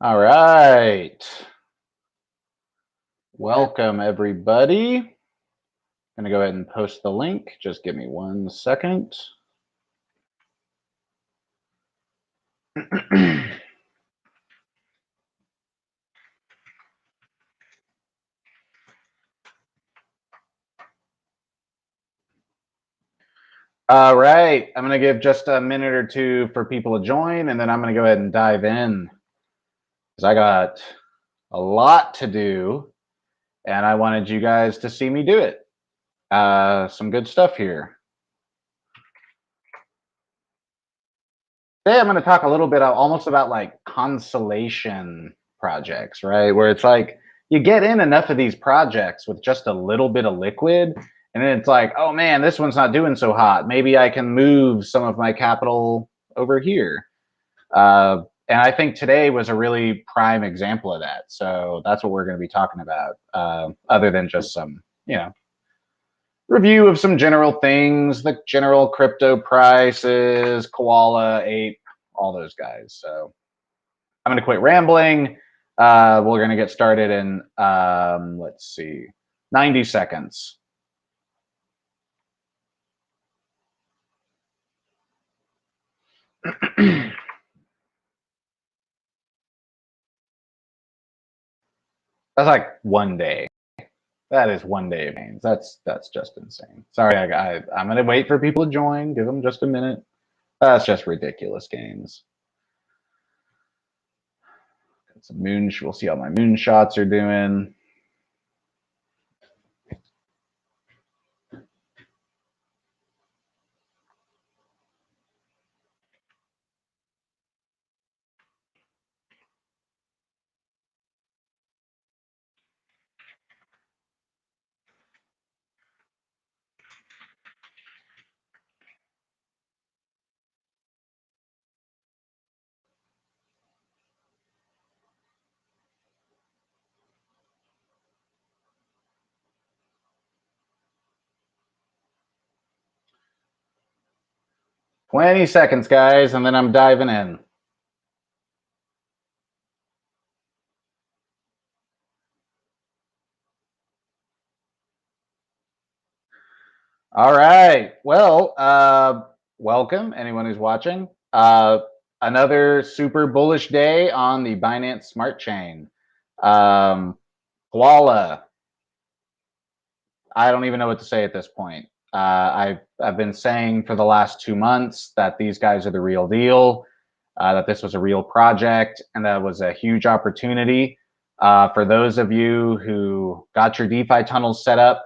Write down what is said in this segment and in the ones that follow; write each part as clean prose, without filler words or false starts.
All right. Welcome, everybody. I'm going to go ahead and post the link. Just give me 1 second. All right. I'm going to give just a minute or two for people to join, and then I'm going to go ahead and dive in because I got a lot to do, and I wanted you guys to see me do it. Some good stuff here. Today, I'm going to talk a little bit almost about like consolation projects, right? Where it's like you get in enough of these projects with just a little bit of liquid, and then it's like, oh man, this one's not doing so hot. Maybe I can move some of my capital over here. And I think today was a really prime example of that. So that's what we're going to be talking about, other than just some, review of some general things, the general crypto prices, Koala, Ape, all those guys. So I'm going to quit rambling. We're going to get started in, let's see, 90 seconds. That's like 1 day. That is 1 day of gains. That's just insane. Sorry, I'm going to wait for people to join. Give them just a minute. That's just ridiculous gains. Got some we'll see how my moonshots are doing. "20 seconds, guys, and then I'm diving in." All right. Well, welcome anyone who's watching. Another super bullish day on the Binance Smart Chain. Koala. I don't even know what to say at this point. I've been saying for the last 2 months that these guys are the real deal, that this was a real project, and that was a huge opportunity. For those of you who got your DeFi tunnels set up,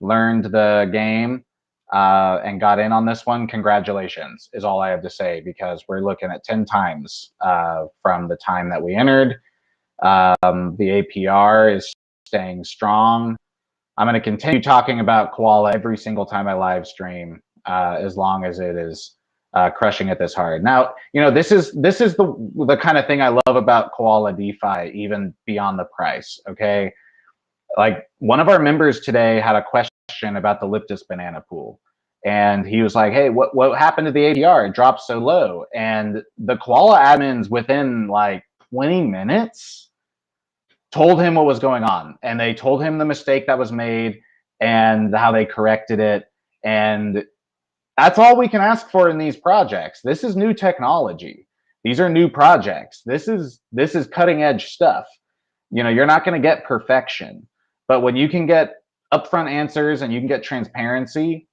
learned the game, and got in on this one, congratulations is all I have to say, because we're looking at 10 times from the time that we entered. The APR is staying strong. I'm going to continue talking about Koala every single time I live stream, as long as it is crushing it this hard. Now, this is the kind of thing I love about Koala DeFi, even beyond the price. Okay, like one of our members today had a question about the Liptus banana pool, and he was like, "Hey, what happened to the APR? It dropped so low." And the Koala admins within like 20 minutes told him what was going on, and they told him the mistake that was made and how they corrected it. And that's all we can ask for in these projects. This is new technology. These are new projects. This is cutting edge stuff. You're not going to get perfection, but when you can get upfront answers and you can get transparency,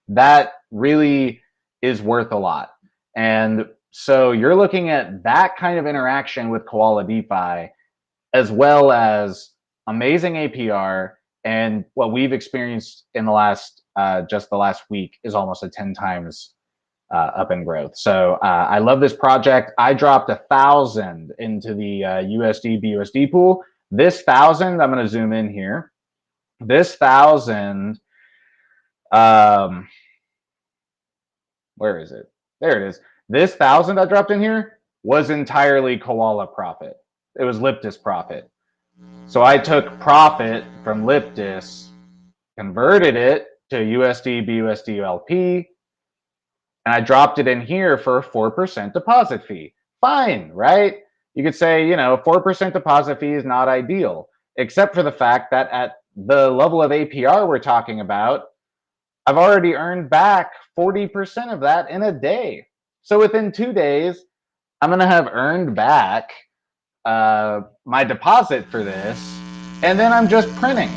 that really is worth a lot. And so you're looking at that kind of interaction with Koala DeFi, as well as amazing APR, and what we've experienced in the last just the last week is almost a 10 times up in growth. So I love this project. I dropped 1,000 into the USD BUSD pool. This 1,000, I'm going to zoom in here. This 1,000, where is it? There it is. This 1,000 I dropped in here was entirely Koala profit. It was Liptus profit. So I took profit from Liptus, converted it to USD BUSD LP, and I dropped it in here for a 4% deposit fee. Fine, right? you could say, 4% deposit fee is not ideal, except for the fact that at the level of APR we're talking about, I've already earned back 40% of that in a day. So within 2 days, I'm going to have earned back my deposit for this, and then I'm just printing.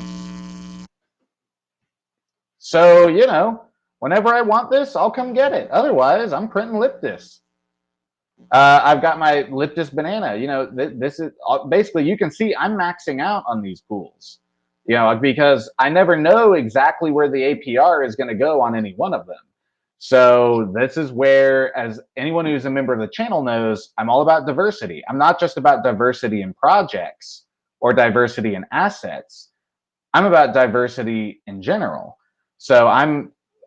So, whenever I want this, I'll come get it. Otherwise, I'm printing Liptis. I've got my Liptis banana. This is basically, you can see I'm maxing out on these pools, because I never know exactly where the APR is going to go on any one of them. So this is where, as anyone who's a member of the channel knows, I'm all about diversity. I'm not just about diversity in projects or diversity in assets. I'm about diversity in general. So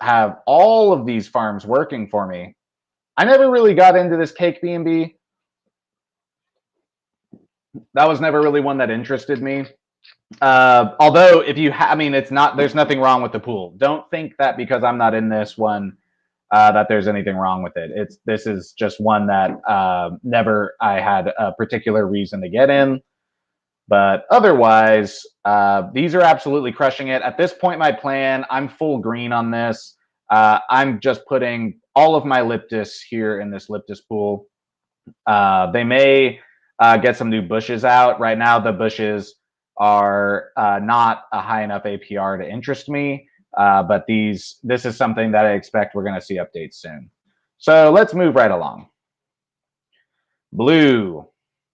have all of these farms working for me. I never really got into this cake B&B. That was never really one that interested me. Although if you there's nothing wrong with the pool. Don't think that because I'm not in this one, that there's anything wrong with it. This is just one that never I had a particular reason to get in. But otherwise, these are absolutely crushing it. At this point, my plan, I'm full green on this. I'm just putting all of my Liptis here in this Liptis pool. They may get some new bushes out. Right now, the bushes are not a high enough APR to interest me. But this is something that I expect we're going to see updates soon. So let's move right along. Blue.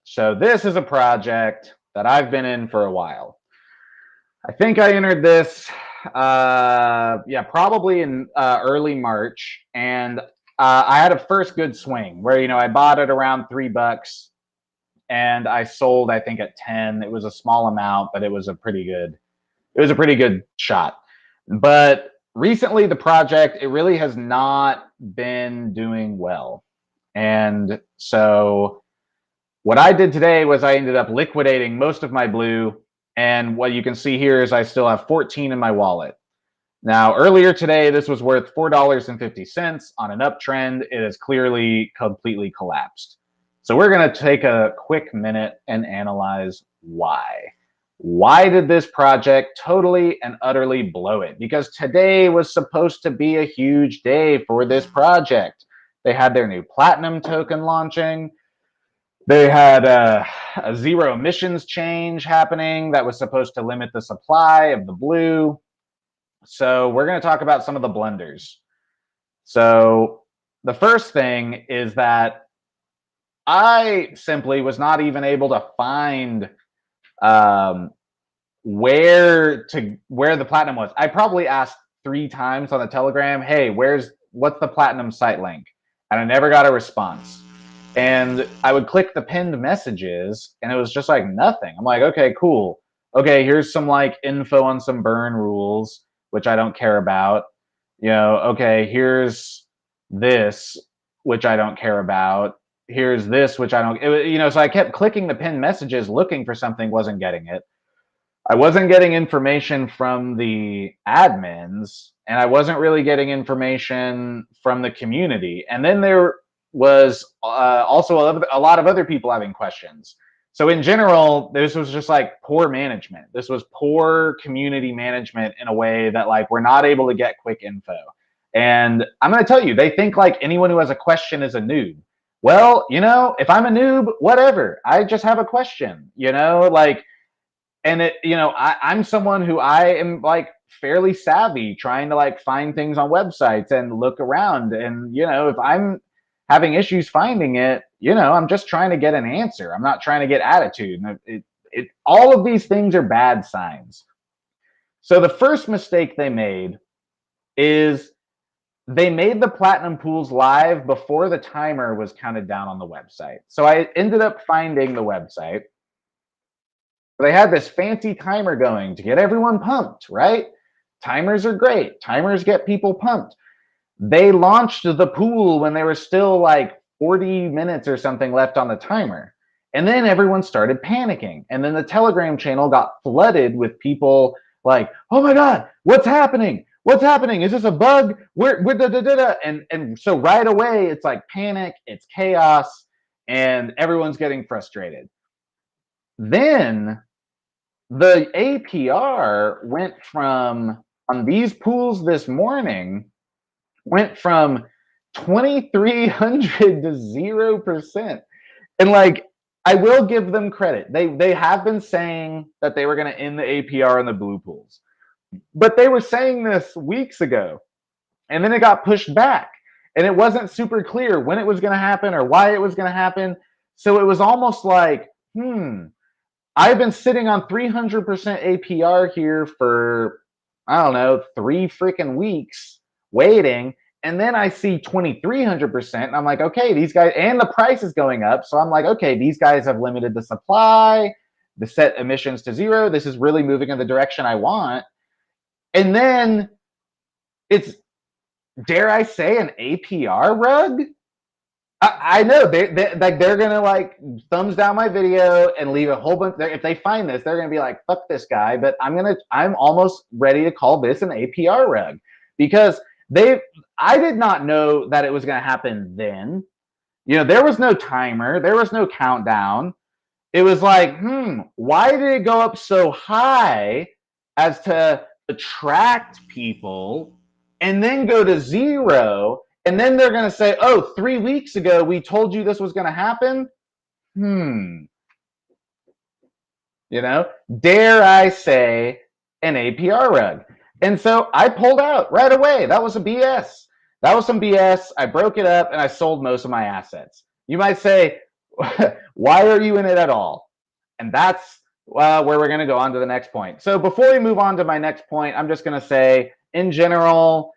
So this is a project that I've been in for a while. I think I entered this, probably in early March, and I had a first good swing where I bought it around $3, and I sold I think at 10. It was a small amount, but it was a pretty good shot. But recently, the project, it really has not been doing well, and so what I did today was I ended up liquidating most of my blue, and what you can see here is I still have 14 in my wallet. Now, earlier today, this was worth $4.50 on an uptrend. It has clearly completely collapsed. So we're going to take a quick minute and analyze why. Why did this project totally and utterly blow it? Because today was supposed to be a huge day for this project. They had their new platinum token launching. They had a zero emissions change happening that was supposed to limit the supply of the blue. So we're going to talk about some of the blunders. So the first thing is that I simply was not even able to find where the platinum was. I probably asked 3 times on the Telegram, hey, what's the platinum site link? And I never got a response. And I would click the pinned messages, and it was just like nothing. I'm like, okay, cool. Okay, here's some like info on some burn rules, which I don't care about. Okay, here's this, which I don't care about. Here's this, which I don't, so I kept clicking the pinned messages, looking for something, wasn't getting it. I wasn't getting information from the admins, and I wasn't really getting information from the community. And then there was also a lot of other people having questions. So in general, this was just like poor management. This was poor community management in a way that like we're not able to get quick info. And I'm going to tell you, they think like anyone who has a question is a noob. Well, if I'm a noob, whatever. I just have a question, and I'm someone who I am like fairly savvy trying to like find things on websites and look around. And, if I'm having issues finding it, I'm just trying to get an answer. I'm not trying to get attitude. All of these things are bad signs. So the first mistake they made is they made the platinum pools live before the timer was counted down on the website. So I ended up finding the website. They had this fancy timer going to get everyone pumped, right? Timers are great. Timers get people pumped. They launched the pool when there was still like 40 minutes or something left on the timer. And then everyone started panicking. And then the Telegram channel got flooded with people like, oh my God, what's happening? What's happening? Is this a bug? And so right away, it's like panic, it's chaos. and everyone's getting frustrated. Then the APR went from, on these pools this morning, went from 2,300 to 0%. And like, I will give them credit. They have been saying that they were going to end the APR in the blue pools, but they were saying this weeks ago, and then it got pushed back, and it wasn't super clear when it was going to happen or why it was going to happen. So it was almost like, I've been sitting on 300% APR here for, I don't know, 3 freaking weeks waiting. And then I see 2,300%. And I'm like, okay, these guys, and the price is going up. So I'm like, okay, these guys have limited the supply, the set emissions to 0. This is really moving in the direction I want. And then it's, dare I say, an APR rug? I know they're gonna like thumbs down my video and leave a whole bunch. If they find this, they're gonna be like, "Fuck this guy." But I'm almost ready to call this an APR rug, because I did not know that it was gonna happen then. There was no timer, there was no countdown. It was like, why did it go up so high as to attract people and then go to 0? And then they're going to say, oh, 3 weeks ago, we told you this was going to happen. Dare I say an APR rug? And so I pulled out right away. That was a BS. That was some BS. I broke it up and I sold most of my assets. You might say, why are you in it at all? And that's where we're going to go on to the next point. So before we move on to my next point, I'm just going to say, in general,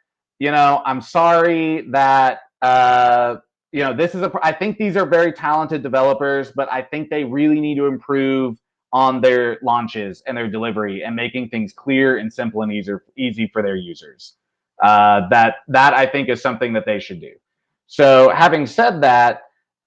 I'm sorry that, I think these are very talented developers, but I think they really need to improve on their launches and their delivery and making things clear and simple and easy for their users. That I think is something that they should do. So having said that,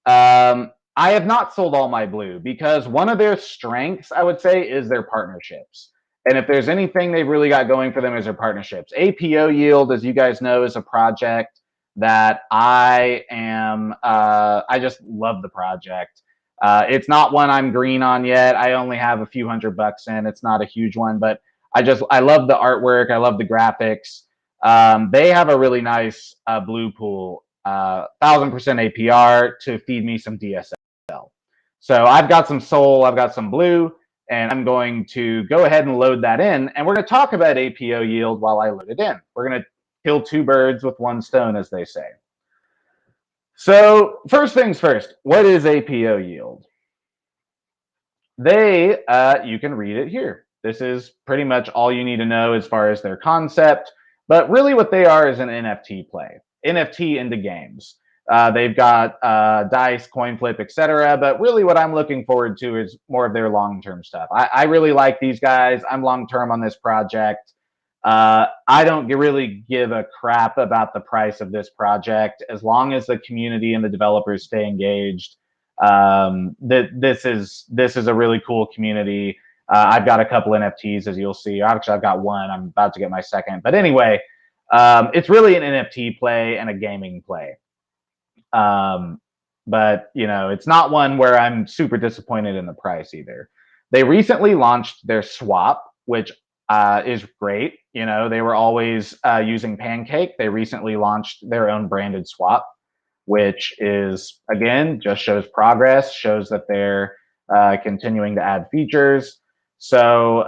I have not sold all my blue, because one of their strengths, I would say, is their partnerships. And if there's anything they've really got going for them, is their partnerships. APO Yield, as you guys know, is a project that I just love the project. It's not one I'm green on yet. I only have a few $100 in. It's not a huge one, but I love the artwork. I love the graphics. They have a really nice blue pool, 1,000% APR to feed me some DSL. So I've got some Soul, I've got some blue, and I'm going to go ahead and load that in. And we're going to talk about APO Yield while I load it in. We're going to kill 2 birds with 1 stone, as they say. So first things first, what is APO Yield? You can read it here. This is pretty much all you need to know as far as their concept. But really what they are is an NFT play. NFT into games. They've got dice, coin flip, etc. But really what I'm looking forward to is more of their long-term stuff. I really like these guys. I'm long-term on this project. I don't really give a crap about the price of this project as long as the community and the developers stay engaged. This is a really cool community. I've got a couple NFTs, as you'll see. Actually, I've got one. I'm about to get my second. But anyway, it's really an NFT play and a gaming play. But it's not one where I'm super disappointed in the price either. They recently launched their swap, which is great. They were always using Pancake. They recently launched their own branded swap, which is, again, just shows progress, shows that they're continuing to add features. So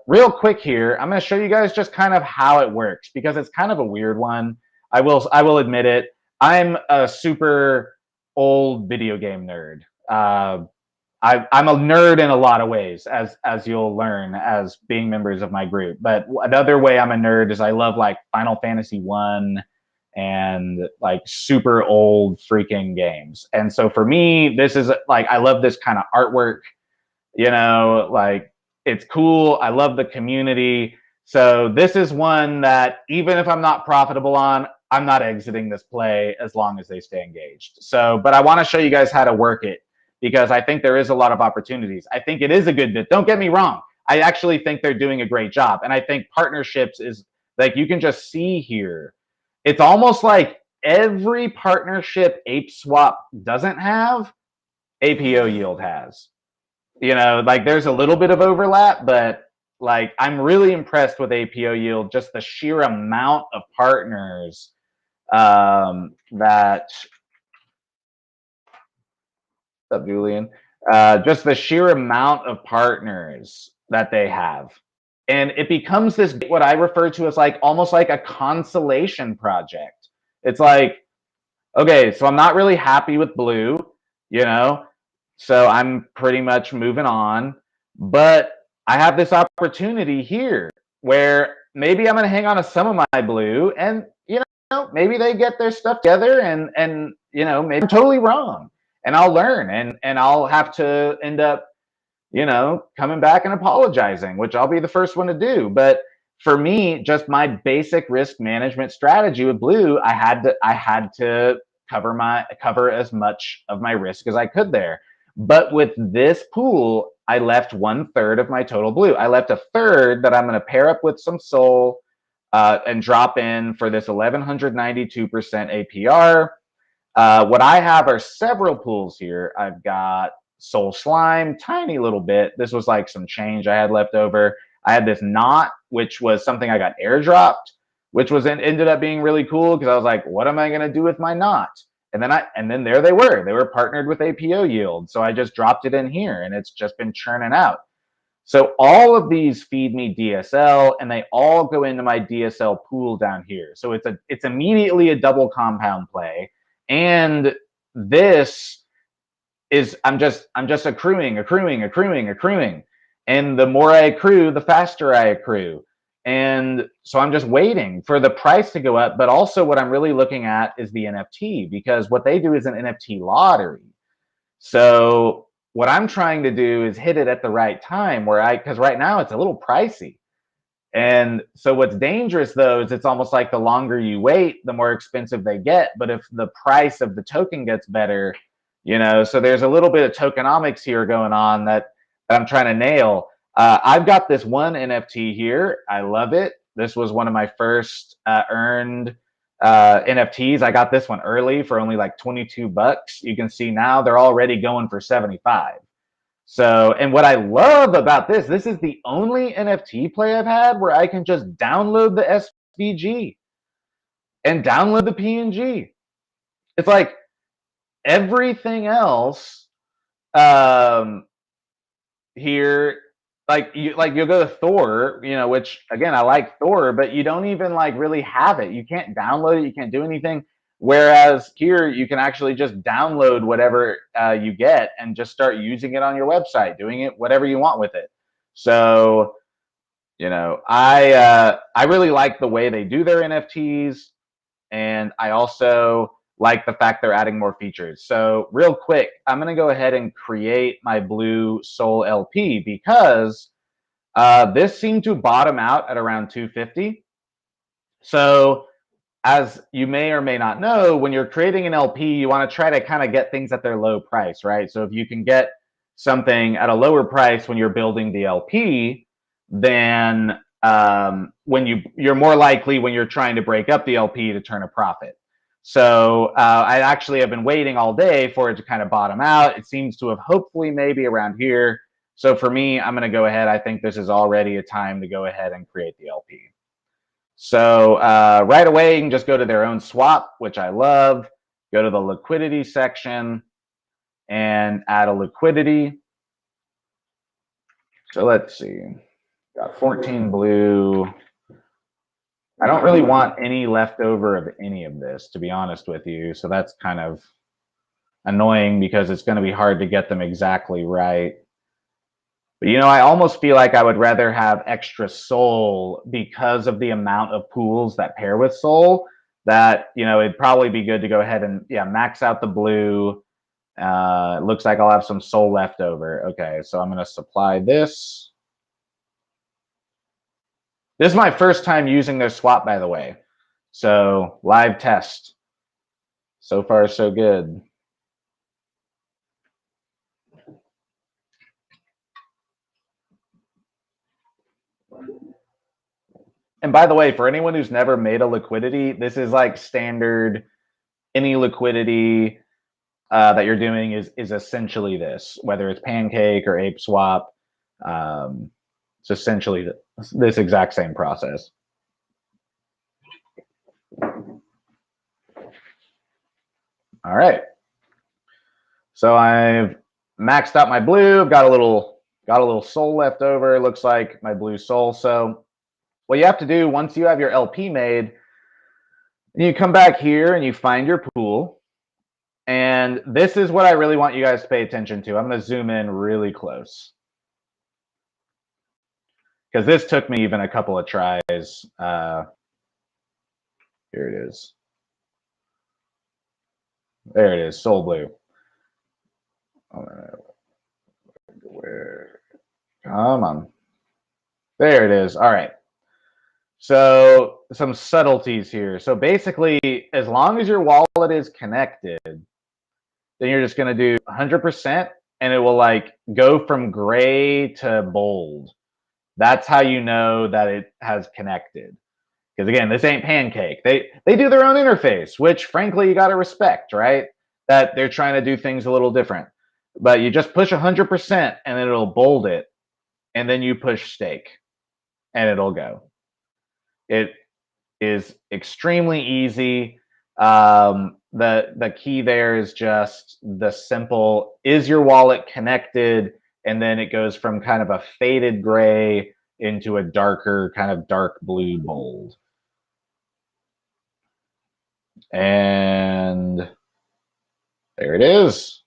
real quick here, I'm going to show you guys just kind of how it works, because it's kind of a weird one. I will admit it. I'm a super old video game nerd. I'm a nerd in a lot of ways, as you'll learn as being members of my group. But another way I'm a nerd is I love like Final Fantasy 1 and like super old freaking games. And so for me, this is like, I love this kind of artwork, like it's cool. I love the community. So this is one that even if I'm not profitable on, I'm not exiting this play as long as they stay engaged. So, but I want to show you guys how to work it, because I think there is a lot of opportunities. I think it is a good bit. Don't get me wrong. I actually think they're doing a great job. And I think partnerships is like, you can just see here, it's almost like every partnership Ape Swap doesn't have, APO Yield has. You know, like there's a little bit of overlap, but like I'm really impressed with APO Yield, just the sheer amount of partners that what's up, Julian? Just the sheer amount of partners that they have. And it becomes this, what I refer to as like almost like a consolation project. It's like, okay, so I'm not really happy with blue, you know, so I'm pretty much moving on. But I have this opportunity here where maybe I'm going to hang on to some of my blue, and you know, maybe they get their stuff together, and you know, maybe I'm totally wrong, and I'll learn, and I'll have to end up, you know, coming back and apologizing, which I'll be the first one to do. But for me, just my basic risk management strategy with blue, I had to cover as much of my risk as I could there. But with this pool, I left 1/3 of my total blue. I left a third that I'm going to pair up with some Sol and drop in for this 1192% APR. What I have are several pools here. I've got Soul Slime, tiny little bit. This was like some change I had left over. I had this knot, which was something I got airdropped, which was ended up being really cool because I was like, what am I going to do with my knot? And then there they were. They were partnered with APO Yield, so I just dropped it in here, and it's just been churning out. So all of these feed me DSL, and they all go into my DSL pool down here. So it's immediately a double compound play, and this is I'm just accruing, and the more I accrue, the faster I accrue. And so I'm just waiting for the price to go up. But also, what I'm really looking at is the NFT, because what they do is an NFT lottery. So what I'm trying to do is hit it at the right time, because right now it's a little pricey. And so what's dangerous though is it's almost like the longer you wait, the more expensive they get. But if the price of the token gets better, you know, so there's a little bit of tokenomics here going on that I'm trying to nail. I've got this one NFT here. I love it. This was one of my first earned NFTs. I got this one early for only like 22 bucks. You can see now they're already going for 75. So, and what I love about this is the only NFT play I've had where I can just download the SVG and download the PNG. It's like everything else here, you'll go to Thor, you know, which again I like Thor, but you don't even like really have it. You can't download it. You can't do anything. Whereas here, you can actually just download whatever you get and just start using it on your website, doing it whatever you want with it. So, you know, I really like the way they do their NFTs, and I also like the fact they're adding more features. So real quick, I'm going to go ahead and create my blue Sol LP because this seemed to bottom out at around 250. So as you may or may not know, when you're creating an LP, you want to try to kind of get things at their low price, right? So if you can get something at a lower price when you're building the LP, then you're more likely when you're trying to break up the LP to turn a profit. So I actually have been waiting all day for it to kind of bottom out. It seems to have hopefully maybe around here. So for me, I'm going to go ahead. I think this is already a time to go ahead and create the LP. So right away, you can just go to their own swap, which I love. Go to the liquidity section and add a liquidity. So let's see. Got 14 blue. I don't really want any leftover of any of this, to be honest with you. So that's kind of annoying because it's going to be hard to get them exactly right. But, you know, I almost feel like I would rather have extra Sol because of the amount of pools that pair with Sol, that, you know, it'd probably be good to go ahead and, yeah, max out the blue. It looks like I'll have some Sol left over. Okay, so I'm going to supply this. This is my first time using their swap, by the way. So live test. So far, so good. And by the way, for anyone who's never made a liquidity, this is like standard, any liquidity. that you're doing is essentially this, whether it's Pancake or Ape Swap. It's essentially this exact same process. All right. So I've maxed out my blue. I've got a little soul left over. It looks like my blue soul. So what you have to do once you have your LP made, you come back here and you find your pool. And this is what I really want you guys to pay attention to. I'm going to zoom in really close, because this took me even a couple of tries. Here it is. There it is, Soul Blue. Where? Come on. There it is. All right. So some subtleties here. So basically, as long as your wallet is connected, then you're just going to do 100%, and it will like go from gray to bold. That's how you know that it has connected. Because again, this ain't Pancake. They do their own interface, which frankly you got to respect, right? That they're trying to do things a little different. But you just push 100% and then it'll bold it, and then you push stake and it'll go. It is extremely easy. The key there is just the simple, is your wallet connected? And then it goes from kind of a faded gray into a darker, kind of dark blue bold. And there it is.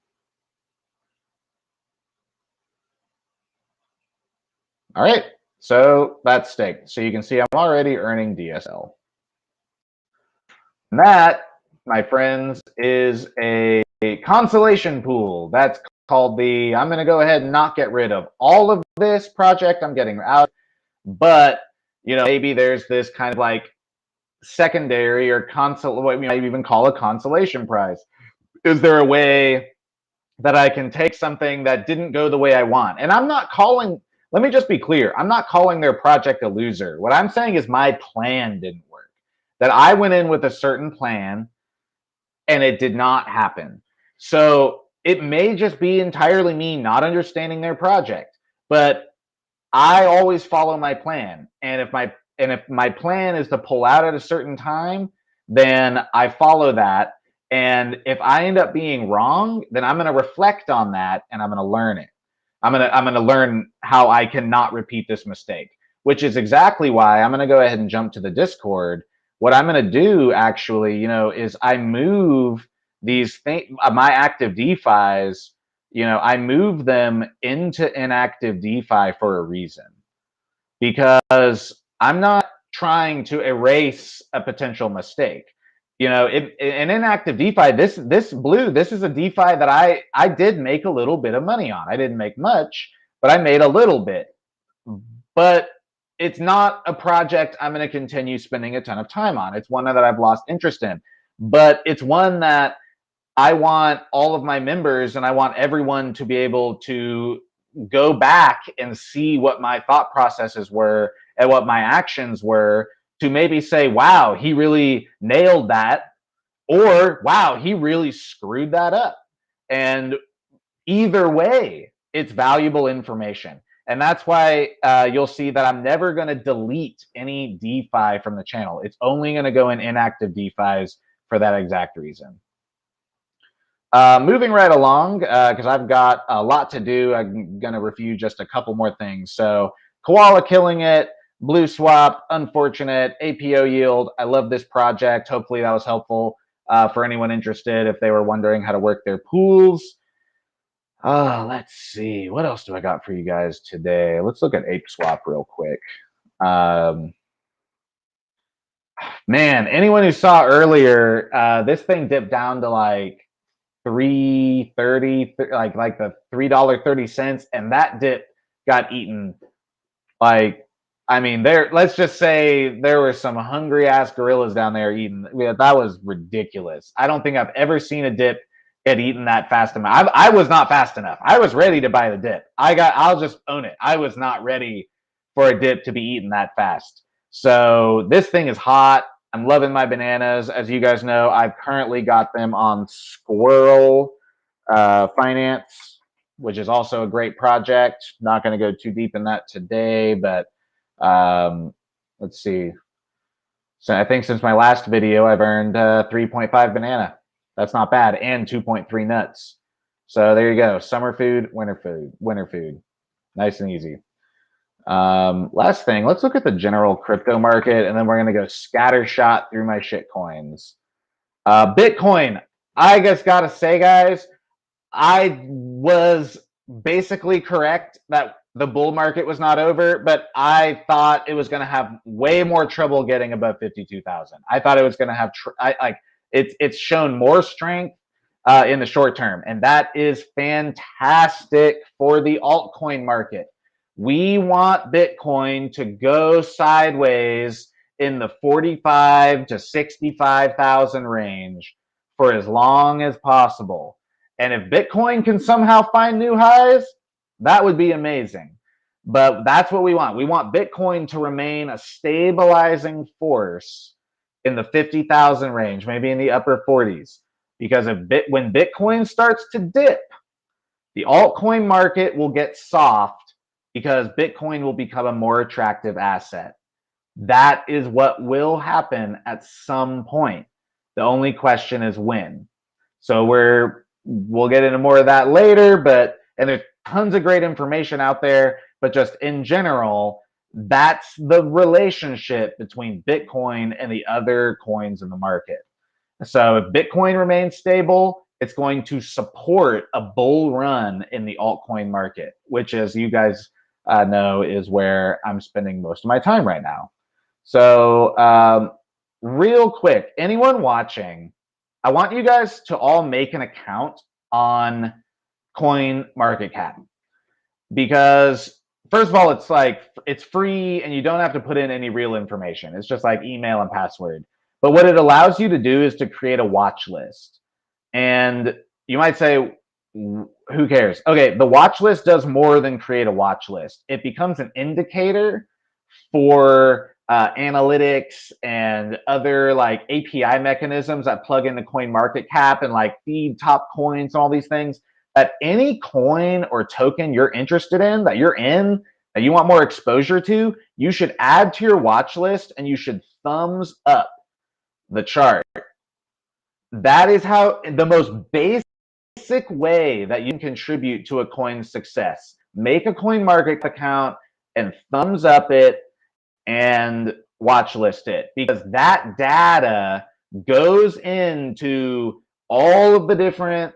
All right, so that's staked. So you can see I'm already earning DSL. And that, my friends, is a consolation pool. That's called the, I'm going to go ahead and not get rid of all of this project. I'm getting out, but you know, maybe there's this kind of like secondary or what we might even call a consolation prize. Is there a way that I can take something that didn't go the way I want? And I'm not calling, let me just be clear, I'm not calling their project a loser. What I'm saying is my plan didn't work. That I went in with a certain plan and it did not happen. So it may just be entirely me not understanding their project, but I always follow my plan. And if my plan is to pull out at a certain time, then I follow that. And if I end up being wrong, then I'm going to reflect on that and I'm going to learn it. I'm going to learn how I cannot repeat this mistake, which is exactly why I'm going to go ahead and jump to the Discord. What I'm going to do actually, you know, is I move these my active DeFis, you know, I move them into inactive DeFi for a reason, because I'm not trying to erase a potential mistake. You know, in inactive DeFi, this blue, this is a DeFi that I did make a little bit of money on. I didn't make much, but I made a little bit. But it's not a project I'm going to continue spending a ton of time on. It's one that I've lost interest in, but it's one that I want all of my members and I want everyone to be able to go back and see what my thought processes were and what my actions were, to maybe say, wow, he really nailed that, or wow, he really screwed that up. And either way, it's valuable information. And that's why you'll see that I'm never going to delete any DeFi from the channel. It's only going to go in inactive DeFis for that exact reason. Moving right along, because I've got a lot to do. I'm going to review just a couple more things. So Koala killing it, Blue Swap, unfortunate, APO Yield. I love this project. Hopefully that was helpful for anyone interested if they were wondering how to work their pools. Let's see. What else do I got for you guys today? Let's look at Ape Swap real quick. Man, anyone who saw earlier, this thing dipped down to like $3.30, like the $3.30, and that dip got eaten. Like, I mean, let's just say there were some hungry ass gorillas down there eating. Yeah, that was ridiculous. I don't think I've ever seen a dip get eaten that fast. I was not fast enough. I was ready to buy the dip. I'll just own it. I was not ready for a dip to be eaten that fast. So this thing is hot. I'm loving my bananas. As you guys know, I've currently got them on Squirrel. finance, which is also a great project. Not going to go too deep in that today, but let's see. So I think since my last video, I've earned 3.5 banana. That's not bad, and 2.3 nuts. So there you go. Summer food, winter food, winter food. Nice and easy. Last thing, let's look at the general crypto market, and then we're going to go scattershot through my shit coins. Bitcoin, I just got to say, guys, I was basically correct that the bull market was not over, but I thought it was going to have way more trouble getting above 52,000. I thought it was going to have it's shown more strength in the short term, and that is fantastic for the altcoin market. We want Bitcoin to go sideways in the 45 to 65,000 range for as long as possible. And if Bitcoin can somehow find new highs, that would be amazing. But that's what we want. We want Bitcoin to remain a stabilizing force in the 50,000 range, maybe in the upper 40s. Because when Bitcoin starts to dip, the altcoin market will get soft because Bitcoin will become a more attractive asset. That is what will happen at some point. The only question is when. So we'll get into more of that later, and there's tons of great information out there, but just in general, that's the relationship between Bitcoin and the other coins in the market. So if Bitcoin remains stable, it's going to support a bull run in the altcoin market, which, as you guys know, is where I'm spending most of my time right now. So real quick, anyone watching, I want you guys to all make an account on CoinMarketCap, because first of all, it's free and you don't have to put in any real information. It's just like email and password. But what it allows you to do is to create a watch list. And you might say, who cares? Okay, the watch list does more than create a watch list. It becomes an indicator for analytics and other like API mechanisms that plug into CoinMarketCap and like feed top coins and all these things. That any coin or token you're interested in, that you want more exposure to, you should add to your watch list and you should thumbs up the chart. That is how the most basic way that you can contribute to a coin's success. Make a CoinMarket account and thumbs up it and watch list it, because that data goes into all of the different,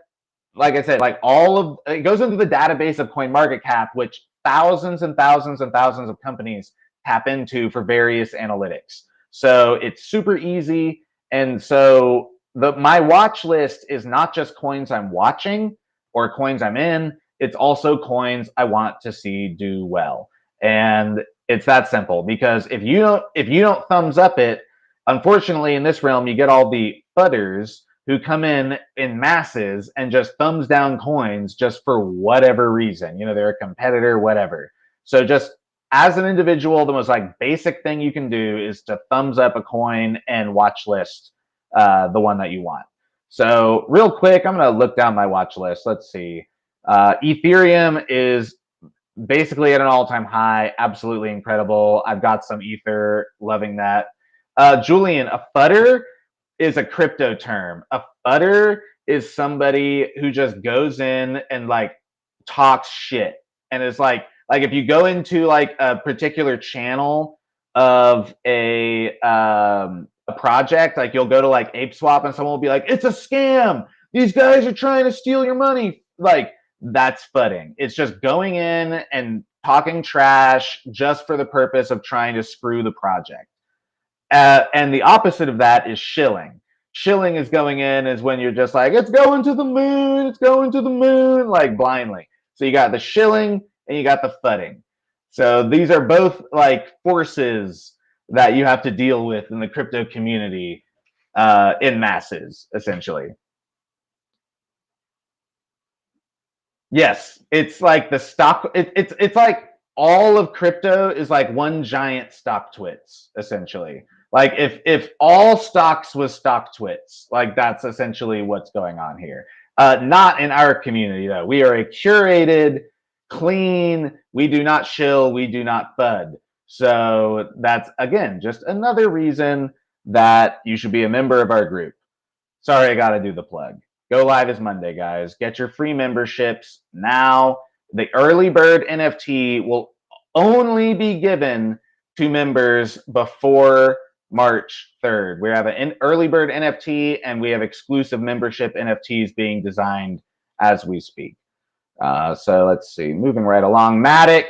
like I said, it goes into the database of CoinMarketCap, which thousands and thousands and thousands of companies tap into for various analytics. So it's super easy. And so my watch list is not just coins I'm watching or coins I'm in, it's also coins I want to see do well. And it's that simple, because if you don't thumbs up it, unfortunately in this realm you get all the fudders who come in masses and just thumbs down coins just for whatever reason. They're a competitor, whatever. So just as an individual, the most like basic thing you can do is to thumbs up a coin and watch list the one that you want. So real quick, I'm going to look down my watch list. Let's see. Ethereum is basically at an all-time high. Absolutely incredible. I've got some Ether, loving that. Julian, a fudder is a crypto term. A fudder is somebody who just goes in and like talks shit, and it's like if you go into like a particular channel of a project, like you'll go to like ApeSwap and someone will be like, it's a scam, these guys are trying to steal your money. Like, that's fudding. It's just going in and talking trash just for the purpose of trying to screw the project. And the opposite of that is shilling. Shilling is going in is when you're just like, it's going to the moon, it's going to the moon, like blindly. So you got the shilling and you got the fudding. So these are both like forces that you have to deal with in the crypto community in masses, essentially. Yes, it's like the stock. It's like all of crypto is like one giant StockTwits, essentially. Like if all stocks was StockTwits, like that's essentially what's going on here. Not in our community, though. We are a curated, clean, we do not shill, we do not FUD. So that's, again, just another reason that you should be a member of our group. Sorry, I got to do the plug. Go live is Monday, guys. Get your free memberships now. The early bird NFT will only be given to members before March 3rd. We have an early bird NFT and we have exclusive membership NFTs being designed as we speak. So let's see, moving right along. Matic,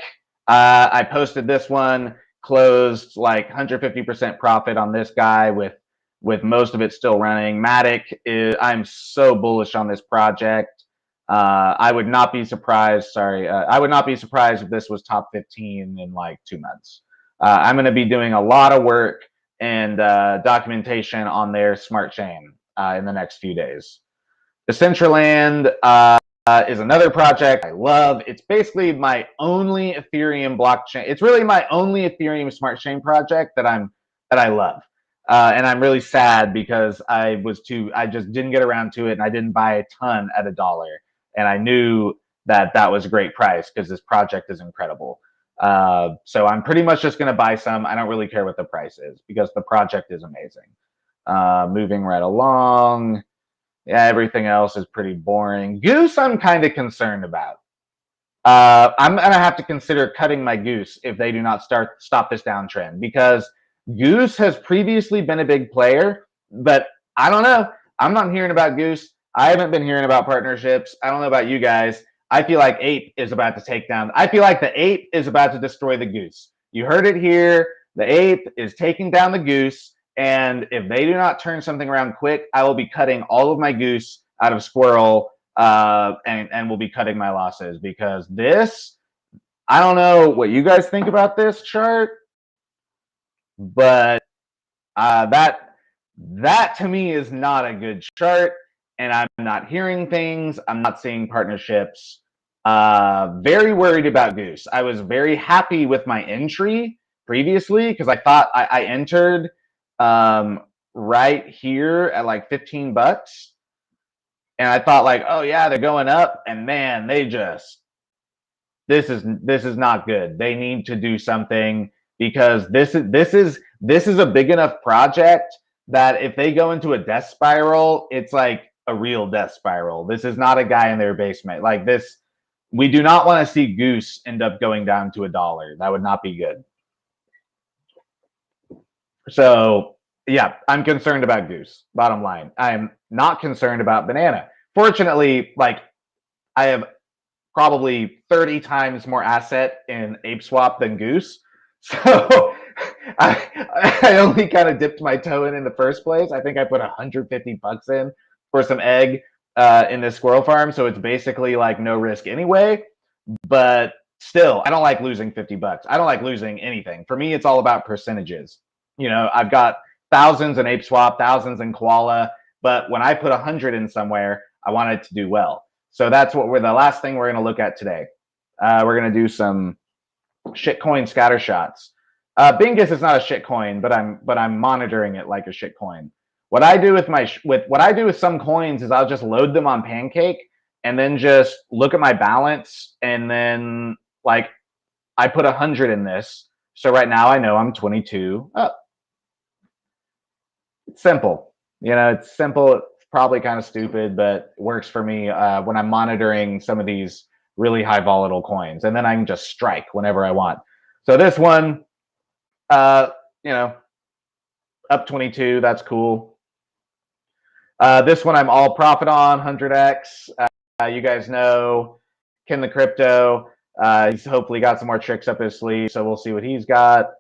I posted this one, closed like 150% profit on this guy with most of it still running. Matic is, I'm so bullish on this project. I would not be surprised. I would not be surprised if this was top 15 in like 2 months. I'm going to be doing a lot of work and documentation on their smart chain in the next few days. Decentraland is another project I love. It's basically my only Ethereum blockchain. It's really my only Ethereum smart chain project that I love. And I'm really sad because I just didn't get around to it and I didn't buy a ton at $1. And I knew that was a great price because this project is incredible. So I'm pretty much just going to buy some. I don't really care what the price is because the project is amazing. Moving right along. Yeah, everything else is pretty boring. Goose, I'm kind of concerned about. I'm going to have to consider cutting my Goose if they do not stop this downtrend because Goose has previously been a big player, but I don't know. I'm not hearing about Goose. I haven't been hearing about partnerships. I don't know about you guys. I feel like Ape is about to take down. I feel like the Ape is about to destroy the Goose. You heard it here. The Ape is taking down the Goose. And if they do not turn something around quick, I will be cutting all of my Goose out of Squirrel and will be cutting my losses because this, I don't know what you guys think about this chart, but that to me is not a good chart, and I'm not hearing things. I'm not seeing partnerships. Very worried about Goose. I was very happy with my entry previously because I thought I entered right here at like $15, and I thought like, oh yeah, they're going up, and man, this is not good. They need to do something because this is a big enough project that if they go into a death spiral, it's like a real death spiral. This is not a guy in their basement. Like this, we do not want to see Goose end up going down to $1. That would not be good. So yeah, I'm concerned about Goose. Bottom line, I'm not concerned about Banana. Fortunately, like I have probably 30 times more asset in ApeSwap than Goose. So I only kind of dipped my toe in the first place. I think I put $150 in for some egg in this squirrel farm. So it's basically like no risk anyway. But still, I don't like losing $50. I don't like losing anything. For me, it's all about percentages. You know, I've got thousands in ApeSwap, thousands in Koala. But when I put 100 in somewhere, I want it to do well. So that's what the last thing we're going to look at today. We're going to do some shitcoin scatter shots. Bingus is not a shitcoin, but I'm monitoring it like a shitcoin. What I do with some coins is I'll just load them on Pancake and then just look at my balance and then like I put 100 in this. So right now I know I'm 22 up. It's simple. You know, it's simple. It's probably kind of stupid, but it works for me when I'm monitoring some of these really high volatile coins. And then I can just strike whenever I want. So this one, you know, up 22, that's cool. This one I'm all profit on, 100x. You guys know Ken the Crypto. He's hopefully got some more tricks up his sleeve, so we'll see what he's got.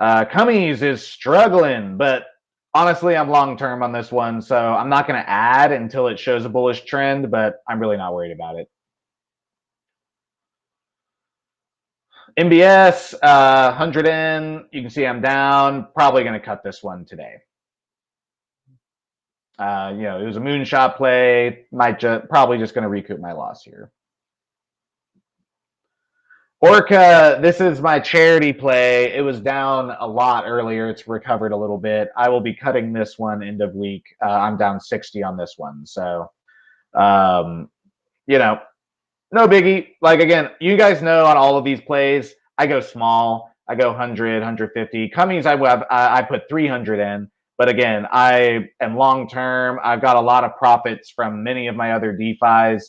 Cummies is struggling, but honestly, I'm long-term on this one, so I'm not going to add until it shows a bullish trend, but I'm really not worried about it. MBS, 100 in. You can see I'm down. Probably going to cut this one today. You know, it was a moonshot play. Probably just going to recoup my loss here. Orca, this is my charity play. It was down a lot earlier. It's recovered a little bit. I will be cutting this one end of week. I'm down 60 on this one. So, um, you know, no biggie. Like, again, you guys know on all of these plays, I go small. I go 100, 150. Cummings, I put 300 in. But again, I am long term. I've got a lot of profits from many of my other DeFis.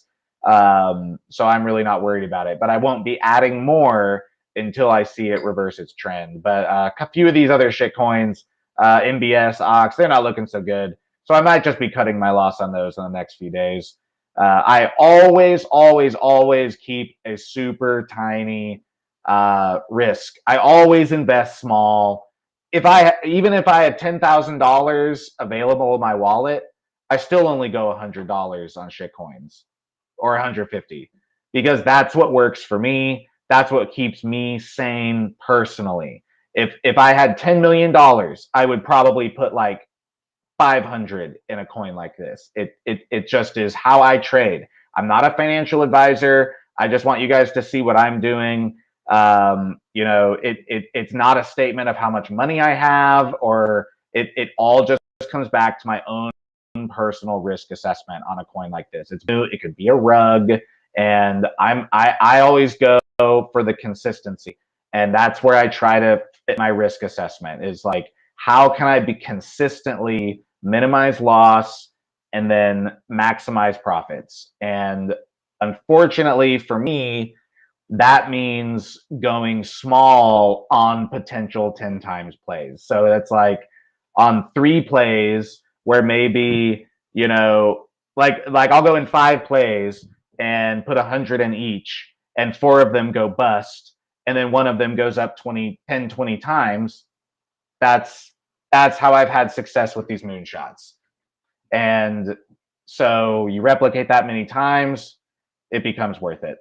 So I'm really not worried about it. But I won't be adding more until I see it reverse its trend. But a few of these other shit coins, MBS, Ox, they're not looking so good. So I might just be cutting my loss on those in the next few days. I always keep a super tiny risk. I always invest small. Even if I had $10,000 available in my wallet, I still only go $100 on shitcoins or 150 because that's what works for me. That's what keeps me sane personally. If I had $10 million, I would probably put like 500 in a coin like this. It just is how I trade. I'm not a financial advisor. I just want you guys to see what I'm doing. It's not a statement of how much money I have, or it all just comes back to my own personal risk assessment on a coin like this. It could be a rug, and I always go for the consistency, and that's where I try to fit my risk assessment. Is like, how can I be consistently minimize loss and then maximize profits? And unfortunately for me, that means going small on potential 10 times plays. So that's like on 3 plays where maybe, like I'll go in 5 plays and put 100 in each, and 4 of them go bust, and then one of them goes up 10, 20 times. That's how I've had success with these moonshots. And so you replicate that many times, it becomes worth it.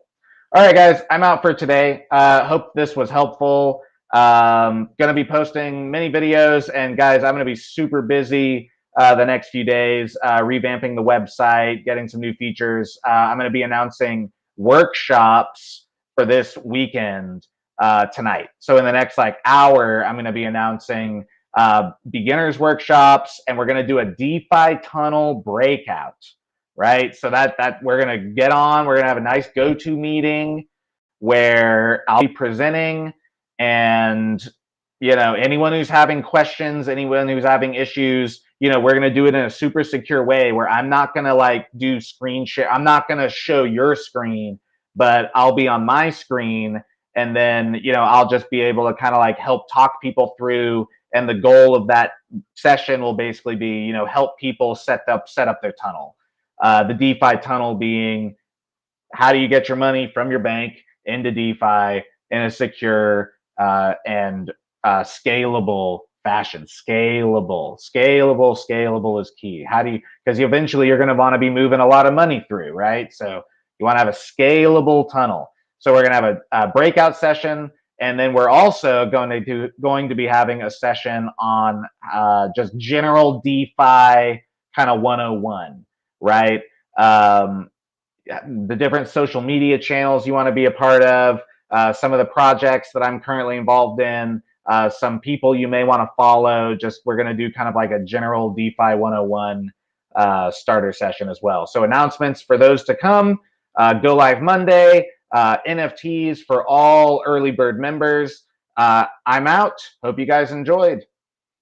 All right, guys, I'm out for today. Hope this was helpful. Going to be posting many videos, and guys, I'm going to be super busy the next few days, revamping the website, getting some new features. I'm going to be announcing workshops for this weekend tonight. So in the next hour, I'm going to be announcing beginners workshops, and we're going to do a DeFi tunnel breakout, right? So that we're going to get on. We're going to have a nice go-to meeting where I'll be presenting, and anyone who's having questions, anyone who's having issues, we're going to do it in a super secure way where I'm not going to do screen share. I'm not going to show your screen, but I'll be on my screen, and then I'll just be able to kind of help talk people through. And the goal of that session will basically be help people set up their tunnel. The DeFi tunnel being, how do you get your money from your bank into DeFi in a secure and scalable fashion? Scalable is key. Because eventually you're going to want to be moving a lot of money through, right? So you want to have a scalable tunnel. So we're going to have a breakout session, and then we're also going to be having a session on just general DeFi kind of 101, right? The different social media channels you want to be a part of, some of the projects that I'm currently involved in, some people you may want to follow. We're going to do kind of like a general DeFi 101 starter session as well. So announcements for those to come, go live Monday, NFTs for all early bird members. I'm out. Hope you guys enjoyed.